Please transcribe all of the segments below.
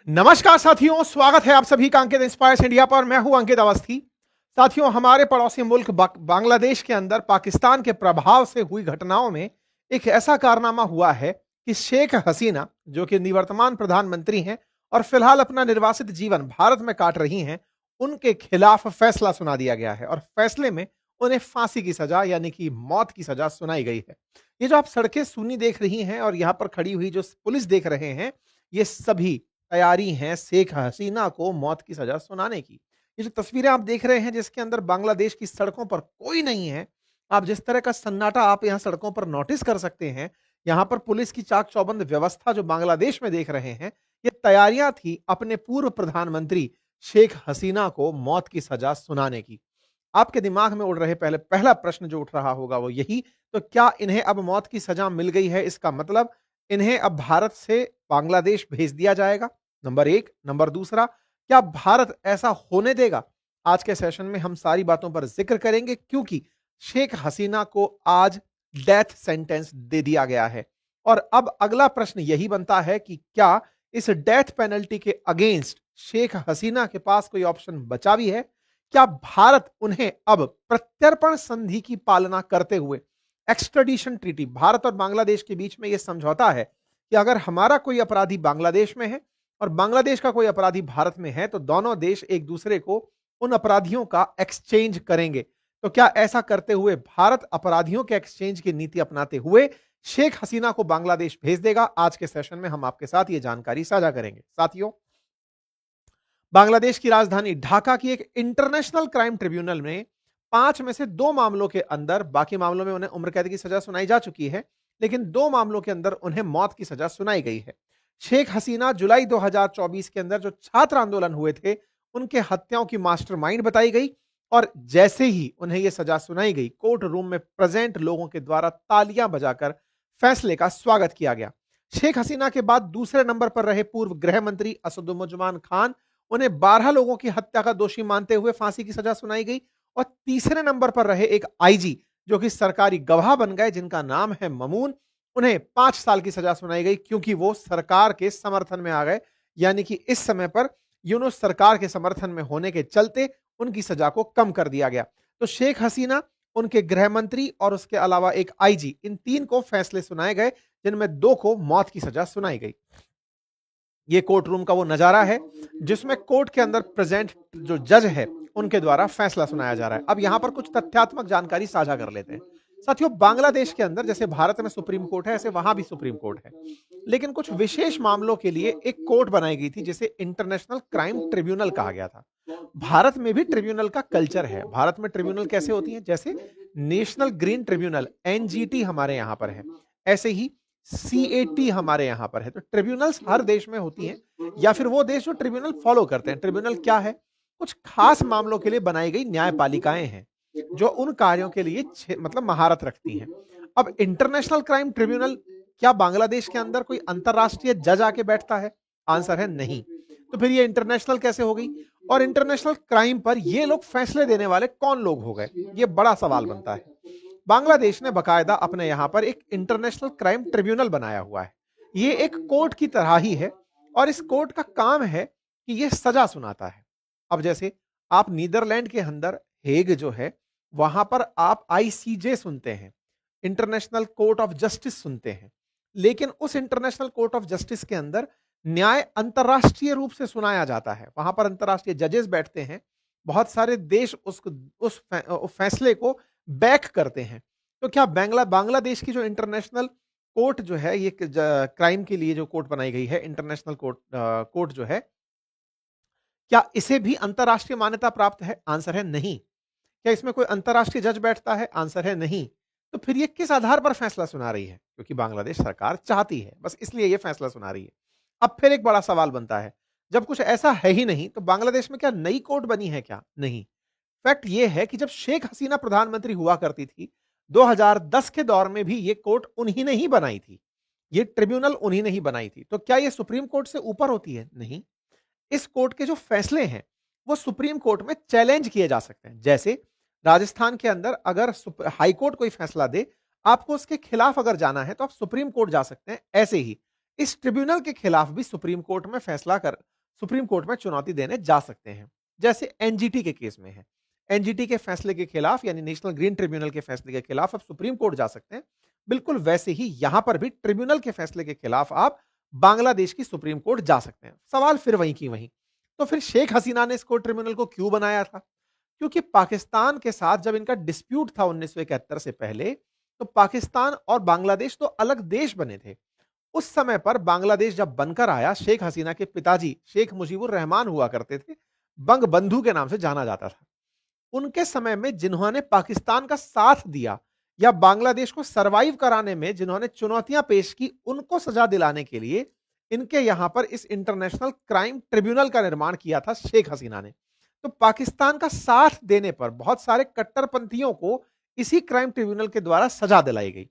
नमस्कार साथियों, स्वागत है आप सभी का अंकित इंस्पायर्स इंडिया पर। मैं हूं अंकित अवस्थी। साथियों, हमारे पड़ोसी मुल्क बांग्लादेश के अंदर पाकिस्तान के प्रभाव से हुई घटनाओं में एक ऐसा कारनामा हुआ है कि शेख हसीना, जो कि निवर्तमान प्रधानमंत्री हैं और फिलहाल अपना निर्वासित जीवन भारत में काट रही हैं, उनके खिलाफ फैसला सुना दिया गया है और फैसले में उन्हें फांसी की सजा यानी कि मौत की सजा सुनाई गई है। ये जो आप सड़कें सूनी देख रही हैं और यहां पर खड़ी हुई जो पुलिस देख रहे हैं, ये सभी तैयारी है शेख हसीना को मौत की सजा सुनाने की। ये जो तस्वीरें आप देख रहे हैं जिसके अंदर बांग्लादेश की सड़कों पर कोई नहीं है, आप जिस तरह का सन्नाटा आप यहाँ सड़कों पर नोटिस कर सकते हैं, यहाँ पर पुलिस की चाक-चौबंद व्यवस्था जो बांग्लादेश में देख रहे हैं, ये तैयारियां थी अपने पूर्व प्रधानमंत्री शेख हसीना को मौत की सजा सुनाने की। आपके दिमाग में उड़ रहे पहला प्रश्न जो उठ रहा होगा वो यही, तो क्या इन्हें अब मौत की सजा मिल गई है? इसका मतलब इन्हें अब भारत से बांग्लादेश भेज दिया जाएगा? नंबर 1। नंबर दूसरा, क्या भारत ऐसा होने देगा? आज के सेशन में हम सारी बातों पर ज़िक्र करेंगे क्योंकि शेख हसीना को आज डेथ सेंटेंस दे दिया गया है। और अब अगला प्रश्न यही बनता है कि क्या इस डेथ पेनल्टी के अगेंस्ट शेख हसीना के पास कोई ऑप्शन बचा भी है? क्या भारत उन्हें अब प्रत्यर्पण संधि की पालना करते हुए, एक्स्ट्राडिशन ट्रीटी, भारत और बांग्लादेश के बीच में यह समझौता है कि अगर हमारा कोई अपराधी बांग्लादेश में है और बांग्लादेश का कोई अपराधी भारत में है तो दोनों देश एक दूसरे को उन अपराधियों का एक्सचेंज करेंगे। तो क्या ऐसा करते हुए भारत अपराधियों के एक्सचेंज की नीति अपनाते हुए शेख हसीना को बांग्लादेश भेज देगा? आज के सेशन में हम आपके साथ ये जानकारी साझा करेंगे। साथियों, बांग्लादेश की राजधानी ढाका की एक इंटरनेशनल क्राइम ट्रिब्यूनल में 5 में से 2 मामलों के अंदर, बाकी मामलों में उन्हें उम्र कैद की सजा सुनाई जा चुकी है, लेकिन 2 मामलों के अंदर उन्हें मौत की सजा सुनाई गई है। शेख हसीना जुलाई 2024 के अंदर जो छात्र आंदोलन हुए थे, उनके हत्याओं की मास्टरमाइंड बताई गई और जैसे ही उन्हें यह सजा सुनाई गई, कोर्ट रूम में प्रेजेंट लोगों के द्वारा तालियां बजाकर फैसले का स्वागत किया गया। शेख हसीना के बाद दूसरे नंबर पर रहे पूर्व गृह मंत्री असदुज्जमान खान, उन्हें 12 लोगों की हत्या का दोषी मानते हुए फांसी की सजा सुनाई गई। और तीसरे नंबर पर रहे एक आईजी जो कि सरकारी गवाह बन गए, जिनका नाम है ममून, उन्हें 5 साल की सजा सुनाई गई क्योंकि वो सरकार के समर्थन में आ गए। यानी कि इस समय पर यूनुस सरकार के समर्थन में होने के चलते उनकी सजा को कम कर दिया गया। तो शेख हसीना, उनके गृह मंत्री और उसके अलावा एक आईजी, इन 3 को फैसले सुनाए गए जिनमें 2 को मौत की सजा सुनाई गई। ये कोर्ट रूम का वो नजारा है जिसमें कोर्ट के अंदर प्रेजेंट जो जज है उनके द्वारा फैसला सुनाया जा रहा है। अब यहां पर कुछ तथ्यात्मक जानकारी साझा कर लेते हैं। साथियों, बांग्लादेश के अंदर जैसे भारत में सुप्रीम कोर्ट है, ऐसे वहां भी सुप्रीम कोर्ट है, लेकिन कुछ विशेष मामलों के लिए एक कोर्ट बनाई गई थी जिसे इंटरनेशनल क्राइम ट्रिब्यूनल कहा गया था। भारत में भी ट्रिब्यूनल का कल्चर है। भारत में ट्रिब्यूनल कैसे होती है? जैसे नेशनल ग्रीन ट्रिब्यूनल एनजीटी हमारे यहां पर है, ऐसे ही सीएटी हमारे यहां पर है। तो ट्रिब्यूनल्स हर देश में होती हैं या फिर वो देश जो ट्रिब्यूनल फॉलो करते हैं। ट्रिब्यूनल क्या है? कुछ खास मामलों के लिए बनाई गई न्यायपालिकाएं हैं जो उन कार्यों के लिए मतलब महारत रखती हैं। अब इंटरनेशनल क्राइम ट्रिब्यूनल, क्या बांग्लादेश के अंदर कोई अंतरराष्ट्रीय जज आके बैठता है? आंसर है नहीं। तो फिर ये इंटरनेशनल कैसे हो गई? और इंटरनेशनल क्राइम पर ये लोग फैसले देने वाले कौन लोग हो गए? ये बड़ा सवाल बनता है। बांग्लादेश ने बकायदा अपने यहां पर एक इंटरनेशनल क्राइम ट्रिब्यूनल बनाया हुआ है। ये एक कोर्ट की तरह ही है और इस कोर्ट का काम है कि ये सजा सुनाता है। अब जैसे आप नीदरलैंड के अंदर हेग जो है, वहां पर आप आईसीजे सुनते हैं, इंटरनेशनल कोर्ट ऑफ जस्टिस सुनते हैं, लेकिन उस इंटरनेशनल कोर्ट ऑफ जस्टिस के अंदर न्याय अंतरराष्ट्रीय रूप से सुनाया जाता है। वहां पर अंतरराष्ट्रीय जजेस बैठते हैं, बहुत सारे देश उस फैसले को बैक करते हैं। तो क्या बांग्लादेश की जो इंटरनेशनल कोर्ट जो है, ये क्राइम के लिए जो कोर्ट बनाई गई है, इंटरनेशनल कोर्ट जो है, क्या इसे भी अंतरराष्ट्रीय मान्यता प्राप्त है? आंसर है नहीं। क्या इसमें कोई अंतरराष्ट्रीय जज बैठता है? आंसर है नहीं। तो फिर ये किस आधार पर फैसला सुना रही है? क्योंकि बांग्लादेश सरकार चाहती है, बस इसलिए ये फैसला सुना रही है। अब फिर एक बड़ा सवाल बनता है, जब कुछ ऐसा है ही नहीं तो बांग्लादेश में क्या नई कोर्ट बनी है क्या? नहीं। फैक्ट ये है कि जब शेख हसीना प्रधानमंत्री हुआ करती थी, 2010 के दौर में भी ये कोर्ट उन्हीं ने ही बनाई थी, ये ट्रिब्यूनल उन्हीं ने ही बनाई थी। तो क्या ये सुप्रीम कोर्ट से ऊपर होती है? नहीं। इस कोर्ट के जो फैसले हैं वो सुप्रीम कोर्ट में चैलेंज किए जा सकते हैं। जैसे राजस्थान के अंदर अगर हाई कोर्ट कोई फैसला दे, आपको उसके खिलाफ अगर जाना है तो आप सुप्रीम कोर्ट जा सकते हैं। ऐसे ही इस ट्रिब्यूनल के खिलाफ भी सुप्रीम कोर्ट में फैसला कर सुप्रीम कोर्ट में चुनौती देने जा सकते हैं, जैसे एनजीटी के केस में है। एनजीटी के फैसले के खिलाफ यानी नेशनल ग्रीन ट्रिब्यूनल के फैसले के खिलाफ आप सुप्रीम कोर्ट जा सकते हैं। बिल्कुल वैसे ही यहां पर भी ट्रिब्यूनल के फैसले के खिलाफ आप बांग्लादेश की सुप्रीम कोर्ट जा सकते हैं। सवाल फिर वहीं की वहीं। तो फिर शेख हसीना ने इस कोर्ट ट्रिब्यूनल को क्यों बनाया था? क्योंकि पाकिस्तान के साथ जब इनका डिस्प्यूट था 1971 से पहले, तो पाकिस्तान और बांग्लादेश तो अलग देश बने थे। उस समय पर बांग्लादेश जब बनकर आया, शेख हसीना के पिताजी शेख मुजीबुर रहमान हुआ करते थे, बंग बंधु के नाम से जाना जाता था। उनके समय में जिन्होंने पाकिस्तान का साथ दिया या बांग्लादेश को सरवाइव कराने में जिन्होंने चुनौतियां पेश की, उनको सजा दिलाने के लिए इनके यहां पर इस इंटरनेशनल क्राइम ट्रिब्यूनल का निर्माण किया था शेख हसीना ने। तो पाकिस्तान का साथ देने पर बहुत सारे कट्टरपंथियों को इसी क्राइम ट्रिब्यूनल के द्वारा सजा दिलाई गई।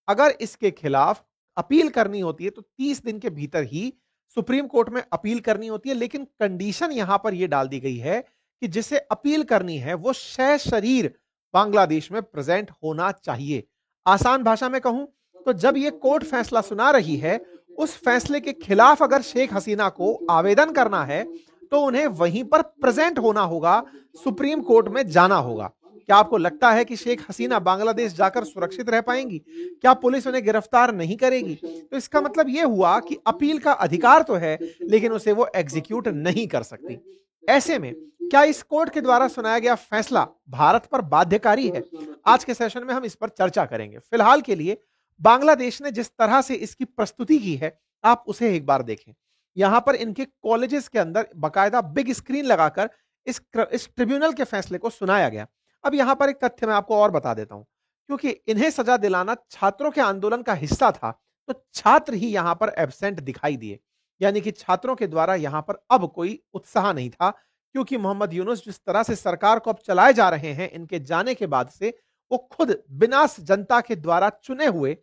अगर इसके खिलाफ अपील करनी होती है तो 30 दिन के भीतर ही सुप्रीम कोर्ट में अपील करनी होती है, लेकिन कंडीशन यहां पर यह डाल दी गई है कि जिसे अपील करनी है वो शरीर बांग्लादेश में प्रेजेंट होना चाहिए। आसान भाषा में कहूं तो जब यह कोर्ट फैसला सुना रही है, उस फैसले के खिलाफ अगर शेख हसीना को आवेदन करना है तो उन्हें वहीं पर प्रेजेंट होना होगा, सुप्रीम कोर्ट में जाना होगा। क्या आपको लगता है कि शेख हसीना बांग्लादेश जाकर सुरक्षित रह पाएंगी? क्या पुलिस उन्हें गिरफ्तार नहीं करेगी? तो इसका मतलब यह हुआ कि अपील का अधिकार तो है, लेकिन उसे वो एग्जीक्यूट नहीं कर सकती। ऐसे में क्या इस कोर्ट के द्वारा सुनाया गया फैसला भारत पर बाध्यकारी है? आज के सेशन में हम इस पर चर्चा करेंगे। फिलहाल के लिए बांग्लादेश ने जिस तरह से इसकी प्रस्तुति की है, आप उसे एक बार देखें। यहां पर इनके कॉलेजेस के अंदर बाकायदा बिग स्क्रीन लगाकर इस ट्रिब्यूनल के फैसले को सुनाया गया। अब यहां पर एक तथ्य मैं आपको और बता देता हूं, क्योंकि इन्हें सजा दिलाना छात्रों के आंदोलन का हिस्सा था, तो छात्र ही यहां पर एब्सेंट दिखाई दिए, यानी कि छात्रों के द्वारा यहां पर अब कोई उत्साह नहीं था, क्योंकि मोहम्मद यूनुस जिस तरह से सरकार को अब चलाए जा रहे हैं इनके जाने के बाद से, वो खुद बिना जनता के द्वारा चुने हुए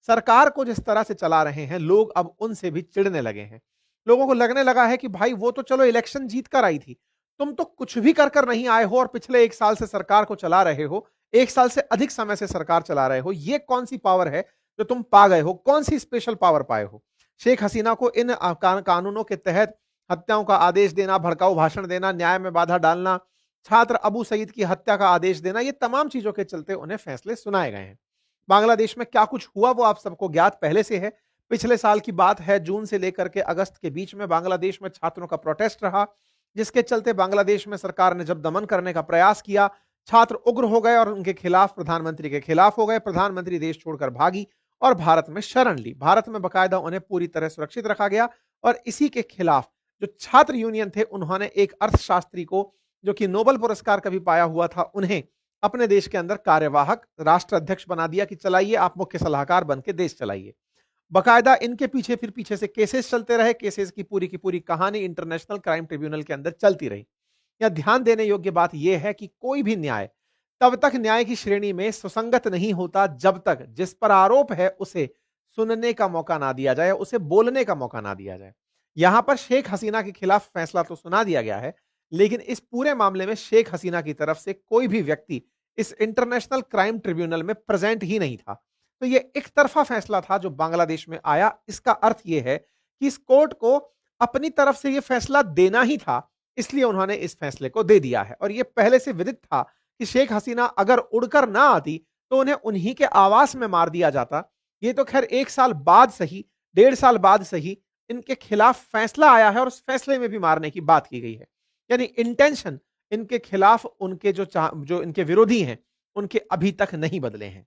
सरकार को जिस तरह से चला रहे हैं, लोग अब उनसे भी चिढ़ने लगे हैं। लोगों को लगने लगा है कि भाई वो तो चलो इलेक्शन जीत कर आई थी, तुम तो कुछ भी कर कर नहीं आए हो और पिछले 1 साल से सरकार को चला रहे हो, 1 साल से अधिक समय से सरकार चला रहे हो। ये कौन सी पावर है जो तुम पा गए हो? कौन सी स्पेशल पावर पाए हो? शेख हसीना को इन कानूनों के तहत हत्याओं का आदेश देना, भड़काऊ भाषण देना, न्याय में बाधा डालना, छात्र अबू सईद की हत्या का आदेश देना, ये तमाम चीजों के चलते उन्हें फैसले सुनाए गए हैं। बांग्लादेश में क्या कुछ हुआ वो आप सबको ज्ञात पहले से है। पिछले साल की बात है, जून से लेकर के अगस्त के बीच में बांग्लादेश में छात्रों का प्रोटेस्ट रहा, जिसके चलते बांग्लादेश में सरकार ने जब दमन करने का प्रयास किया, छात्र उग्र हो गए और उनके खिलाफ प्रधानमंत्री के खिलाफ हो गए। प्रधानमंत्री देश छोड़कर भागी और भारत में शरण ली। भारत में बकायदा उन्हें पूरी तरह सुरक्षित रखा गया और इसी के खिलाफ जो छात्र यूनियन थे, उन्होंने एक अर्थशास्त्री को, जो कि नोबेल पुरस्कार कभी पाया हुआ था, उन्हें अपने देश के अंदर कार्यवाहक राष्ट्र अध्यक्ष बना दिया कि चलाइए, आप मुख्य सलाहकार बन के देश चलाइए। बकायदा इनके पीछे फिर पीछे से केसेस चलते रहे। केसेस की पूरी कहानी इंटरनेशनल क्राइम ट्रिब्यूनल के अंदर चलती रही। यह ध्यान देने योग्य बात यह है कि कोई भी न्याय तब तक न्याय की श्रेणी में सुसंगत नहीं होता जब तक जिस पर आरोप है उसे सुनने का मौका ना दिया जाए, उसे बोलने का मौका ना दिया जाए। यहां पर शेख हसीना के खिलाफ फैसला तो सुना दिया गया है, लेकिन इस पूरे मामले में शेख हसीना की तरफ से कोई भी व्यक्ति इस इंटरनेशनल क्राइम ट्रिब्यूनल में प्रेजेंट ही नहीं था। तो यह एक तरफा फैसला था जो बांग्लादेश में आया। इसका अर्थ यह है कि इस कोर्ट को अपनी तरफ से यह फैसला देना ही था, इसलिए उन्होंने इस फैसले को दे दिया है। और यह पहले से विदित था कि शेख हसीना अगर उड़कर ना आती तो उन्हें उन्हीं के आवास में मार दिया जाता। ये तो खैर 1 साल बाद सही, 1.5 साल बाद सही, इनके खिलाफ फैसला आया है और उस फैसले में भी मारने की बात की गई है। यानी इंटेंशन इनके खिलाफ उनके जो इनके विरोधी हैं, उनके अभी तक नहीं बदले हैं।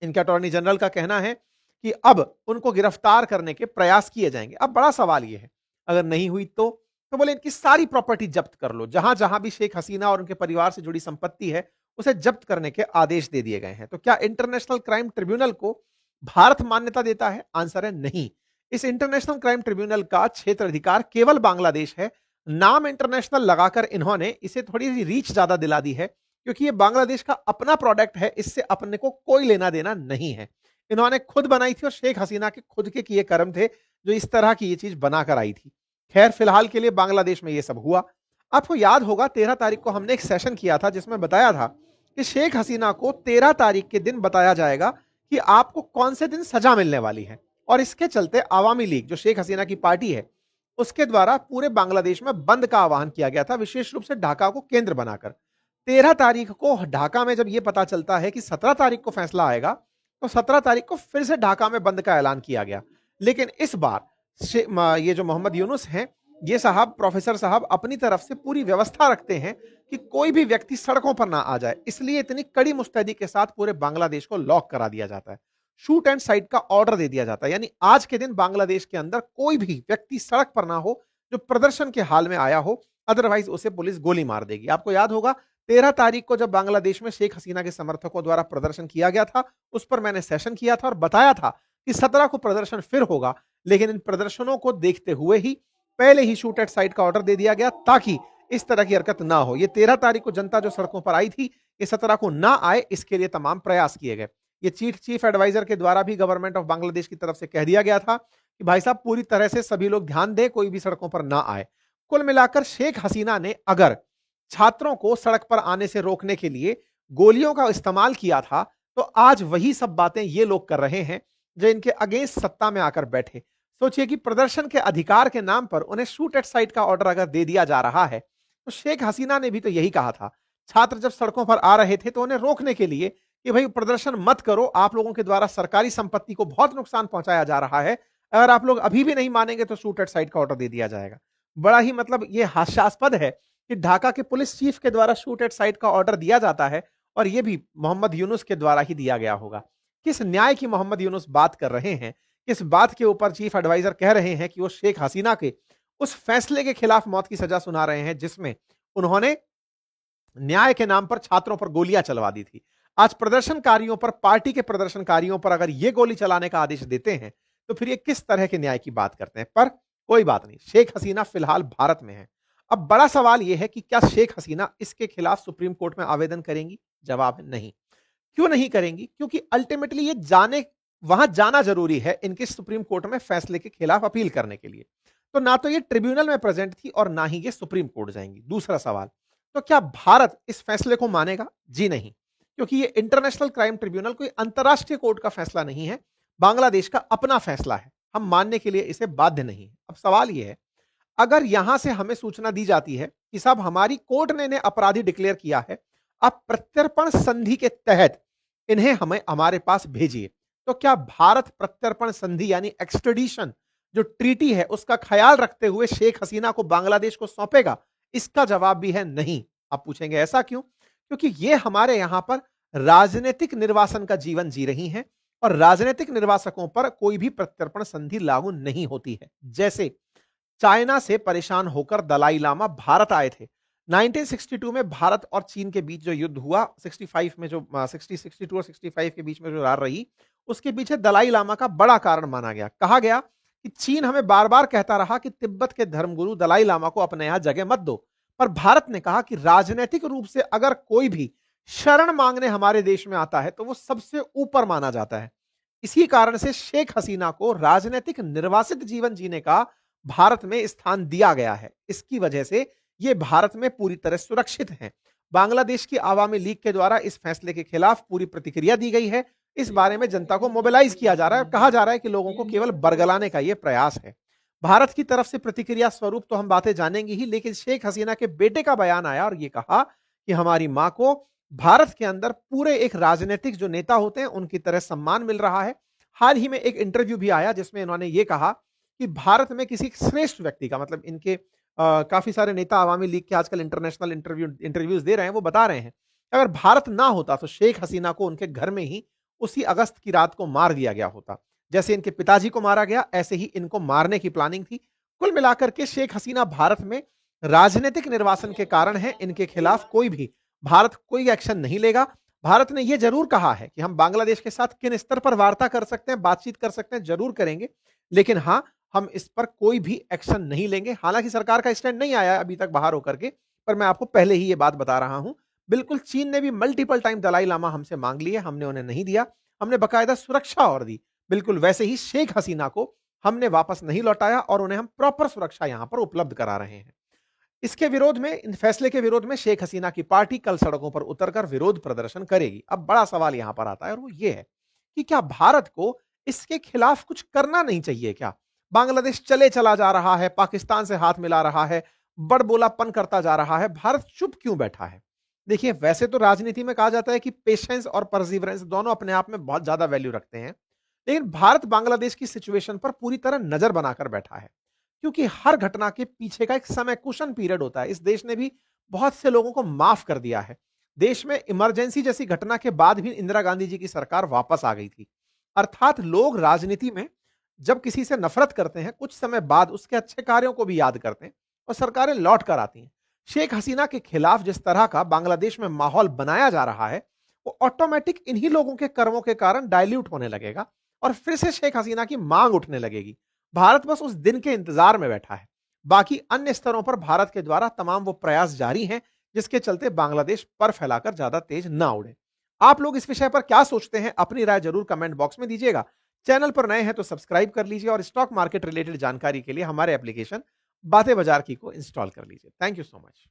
इनके अटॉर्नी जनरल का कहना है कि अब उनको गिरफ्तार करने के प्रयास किए जाएंगे। अब बड़ा सवाल यह है, अगर नहीं हुई तो बोले इनकी सारी प्रॉपर्टी जब्त कर लो। जहां जहां भी शेख हसीना और उनके परिवार से जुड़ी संपत्ति है, उसे जब्त करने के आदेश दे दिए गए हैं। तो क्या इंटरनेशनल क्राइम ट्रिब्यूनल को भारत मान्यता देता है? आंसर है नहीं। इस इंटरनेशनल क्राइम ट्रिब्यूनल का क्षेत्र अधिकार केवल बांग्लादेश है। नाम इंटरनेशनल लगाकर इन्होंने इसे थोड़ी सी रीच ज्यादा दिला दी है, क्योंकि ये बांग्लादेश का अपना प्रोडक्ट है, इससे अपने को कोई लेना देना नहीं है। इन्होंने खुद बनाई थी और शेख हसीना के खुद के किए कर्म थे जो इस तरह की ये चीज बनाकर आई थी। खैर, फिलहाल के लिए बांग्लादेश में ये सब हुआ। आपको याद होगा 13 तारीख को हमने एक सेशन किया था जिसमें बताया था कि शेख हसीना को 13 तारीख के दिन बताया जाएगा कि आपको कौन से दिन सजा मिलने वाली है। और इसके चलते आवामी लीग जो शेख हसीना की पार्टी है उसके द्वारा पूरे बांग्लादेश में बंद का आह्वान किया गया था, विशेष रूप से ढाका को केंद्र बनाकर। 13 तारीख को ढाका में जब यह पता चलता है कि 17 तारीख को फैसला आएगा, तो 17 तारीख को फिर से ढाका में बंद का ऐलान किया गया। लेकिन इस बार ये जो मोहम्मद यूनुस हैं, ये साहब, प्रोफेसर साहब, अपनी तरफ से पूरी व्यवस्था रखते हैं कि कोई भी व्यक्ति सड़कों पर ना आ जाए, इसलिए इतनी कड़ी मुस्तैदी के साथ पूरे बांग्लादेश को लॉक करा दिया जाता है। शूट एंड साइट का ऑर्डर दे दिया जाता है, यानी आज के दिन बांग्लादेश के अंदर कोई भी व्यक्ति सड़क पर ना हो जो प्रदर्शन के हाल में आया हो, अदरवाइज उसे पुलिस गोली मार देगी। आपको याद होगा 13 तारीख को जब बांग्लादेश में शेख हसीना के समर्थकों द्वारा प्रदर्शन किया गया था, उस पर मैंने सेशन किया था और बताया था कि 17 को प्रदर्शन फिर होगा, लेकिन इन प्रदर्शनों को देखते हुए ही पहले ही शूट एट साइट का ऑर्डर दे दिया गया ताकि इस तरह की हरकत ना हो। ये 13 तारीख को जनता जो सड़कों पर आई थी, ये 17 को ना आए, इसके लिए तमाम प्रयास किए गए। ये चीफ एडवाइजर के द्वारा भी गवर्नमेंट ऑफ बांग्लादेश की तरफ से कह दिया गया था कि भाई साहब पूरी तरह से सभी लोग ध्यान दें, कोई भी सड़कों पर ना आए। कुल मिलाकर शेख हसीना ने अगर छात्रों को सड़क पर आने से रोकने के लिए गोलियों का इस्तेमाल किया था, तो आज वही सब बातें ये लोग कर रहे हैं जो इनके अगेंस्ट सत्ता में आकर बैठे। सोचिए कि प्रदर्शन के अधिकार के नाम पर उन्हें शूट एट साइट का ऑर्डर अगर दे दिया जा रहा है, तो शेख हसीना ने भी तो यही कहा था। छात्र जब सड़कों पर आ रहे थे तो उन्हें रोकने के लिए कि भाई प्रदर्शन मत करो, आप लोगों के द्वारा सरकारी संपत्ति को बहुत नुकसान पहुंचाया जा रहा है, अगर आप लोग अभी भी नहीं मानेंगे तो शूट एट साइट का ऑर्डर दे दिया जाएगा। बड़ा ही मतलब ये हास्यास्पद है कि ढाका के पुलिस चीफ के द्वारा शूट एट साइट का ऑर्डर दिया जाता है और यह भी मोहम्मद यूनुस के द्वारा ही दिया गया होगा। किस न्याय की मोहम्मद यूनुस बात कर रहे हैं, किस बात के ऊपर चीफ एडवाइजर कह रहे हैं कि वो शेख हसीना के उस फैसले के खिलाफ मौत की सजा सुना रहे हैं जिसमें उन्होंने न्याय के नाम पर छात्रों पर गोलियां चलवा दी थी। आज प्रदर्शनकारियों पर, पार्टी के प्रदर्शनकारियों पर अगर ये गोली चलाने का आदेश देते हैं तो फिर ये किस तरह के न्याय की बात करते हैं। पर कोई बात नहीं, शेख हसीना फिलहाल भारत में है। अब बड़ा सवाल यह है कि क्या शेख हसीना इसके खिलाफ सुप्रीम कोर्ट में आवेदन करेंगी? जवाब है नहीं। क्यों नहीं करेंगी? क्योंकि अल्टीमेटली ये वहां जाना जरूरी है इनके सुप्रीम कोर्ट में फैसले के खिलाफ अपील करने के लिए। तो ना तो ये ट्रिब्यूनल में प्रेजेंट थी और ना ही ये सुप्रीम कोर्ट जाएंगी। दूसरा सवाल, तो क्या भारत इस फैसले को मानेगा? जी नहीं, क्योंकि ये इंटरनेशनल क्राइम ट्रिब्यूनल कोई अंतरराष्ट्रीय कोर्ट का फैसला नहीं है, बांग्लादेश का अपना फैसला है। हम मानने के लिए इसे बाध्य नहीं है। अब सवाल यह है, अगर यहां से हमें सूचना दी जाती है कि साहब हमारी कोर्ट ने इन्हें अपराधी डिक्लेयर किया है, अब प्रत्यर्पण संधि के तहत इन्हें हमें हमारे पास भेजिए, तो क्या भारत प्रत्यर्पण संधि यानी एक्सट्रेडिशन जो ट्रीटी है उसका ख्याल रखते हुए शेख हसीना को बांग्लादेश को सौंपेगा? इसका जवाब भी है नहीं। आप पूछेंगे ऐसा क्यों? क्योंकि ये हमारे यहां पर राजनीतिक निर्वासन का जीवन जी रही हैं और राजनीतिक निर्वासकों पर कोई भी प्रत्यर्पण संधि लागू नहीं होती है। जैसे चाइना से परेशान होकर दलाई लामा भारत आए थे। 1962 में भारत और चीन के बीच जो युद्ध हुआ, 65 में जो 62 और 65 के बीच में जो लड़ाई रही, उसके पीछे दलाई लामा का बड़ा कारण माना गया। कहा गया कि चीन हमें बार बार कहता रहा कि तिब्बत के धर्मगुरु दलाई लामा को अपने यहां जगह मत दो, पर भारत ने कहा कि राजनीतिक रूप से अगर कोई भी शरण मांगने हमारे देश में आता है तो वो सबसे ऊपर माना जाता है। इसी कारण से शेख हसीना को राजनीतिक निर्वासित जीवन जीने का भारत में स्थान दिया गया है। इसकी वजह से ये भारत में पूरी तरह सुरक्षित हैं। बांग्लादेश की आवामी लीग के द्वारा इस फैसले के खिलाफ पूरी प्रतिक्रिया दी गई है। इस बारे में जनता को मोबिलाइज किया जा रहा है। कहा जा रहा है कि लोगों को केवल बरगलाने का यह प्रयास है। भारत की तरफ से प्रतिक्रिया स्वरूप तो हम बातें जानेंगे ही, लेकिन शेख हसीना के बेटे का बयान आया और यह कहा कि हमारी मां को भारत के अंदर पूरे एक राजनीतिक जो नेता होते हैं उनकी तरह सम्मान मिल रहा है। हाल ही में एक इंटरव्यू भी आया जिसमें इन्होंने ये कहा कि भारत में किसी श्रेष्ठ व्यक्ति का, मतलब इनके काफी सारे नेता आवामी लीग के आजकल इंटरनेशनल इंटरव्यूज दे रहे हैं, वो बता रहे हैं अगर भारत ना होता तो शेख हसीना को उनके घर में ही उसी अगस्त की रात को मार दिया गया होता। जैसे इनके पिताजी को मारा गया, ऐसे ही इनको मारने की प्लानिंग थी। कुल मिलाकर के शेख हसीना भारत में राजनीतिक निर्वासन के कारण है, इनके खिलाफ भारत कोई एक्शन नहीं लेगा। भारत ने यह जरूर कहा है कि हम बांग्लादेश के साथ किन स्तर पर वार्ता कर सकते हैं, बातचीत कर सकते हैं, जरूर करेंगे, लेकिन हां, हम इस पर कोई भी एक्शन नहीं लेंगे। हालांकि सरकार का स्टैंड नहीं आया अभी तक बाहर होकर के, पर मैं आपको पहले ही ये बात बता रहा हूं। बिल्कुल चीन ने भी मल्टीपल टाइम दलाई लामा हमसे मांग लिए, हमने उन्हें नहीं दिया। हमने बकायदा सुरक्षा और दी। बिल्कुल वैसे ही शेख हसीना को हमने वापस नहीं लौटाया और उन्हें हम प्रॉपर सुरक्षा यहां पर उपलब्ध करा रहे हैं। इसके विरोध में, इन फैसले के विरोध में शेख हसीना की पार्टी कल सड़कों पर उतरकर विरोध प्रदर्शन करेगी। अब बड़ा सवाल यहां पर आता है और वो ये है कि क्या भारत को इसके खिलाफ कुछ करना नहीं चाहिए क्या? बांग्लादेश चले चला जा रहा है, पाकिस्तान से हाथ मिला रहा है, बड़बोलापन करता जा रहा है, भारत चुप क्यों बैठा है? देखिए, वैसे तो राजनीति में कहा जाता है कि पेशेंस और परसिवरेंस दोनों अपने आप में बहुत ज्यादा वैल्यू रखते हैं, लेकिन भारत बांग्लादेश की सिचुएशन पर पूरी तरह नजर बनाकर बैठा है, क्योंकि हर घटना के पीछे का एक समय कुशन पीरियड होता है। इस देश ने भी बहुत से लोगों को माफ कर दिया है। देश में इमरजेंसी जैसी घटना के बाद भी इंदिरा गांधी जी की सरकार वापस आ गई थी। अर्थात लोग राजनीति में जब किसी से नफरत करते हैं, कुछ समय बाद उसके अच्छे कार्यों को भी याद करते हैं और सरकारें लौट कर आती हैं। शेख हसीना के खिलाफ जिस तरह का बांग्लादेश में माहौल बनाया जा रहा है, वो ऑटोमेटिक इन्हीं लोगों के कर्मों के कारण डाइल्यूट होने लगेगा और फिर से शेख हसीना की मांग उठने लगेगी। भारत बस उस दिन के इंतजार में बैठा है। बाकी अन्य स्तरों पर भारत के द्वारा तमाम वो प्रयास जारी हैं जिसके चलते बांग्लादेश पर फैलाकर ज्यादा तेज ना उड़े। आप लोग इस विषय पर क्या सोचते हैं? अपनी राय जरूर कमेंट बॉक्स में दीजिएगा। चैनल पर नए हैं तो सब्सक्राइब कर लीजिए और स्टॉक मार्केट रिलेटेड जानकारी के लिए हमारे एप्लीकेशन बातें बाजार की को इंस्टॉल कर लीजिए। Thank you so much.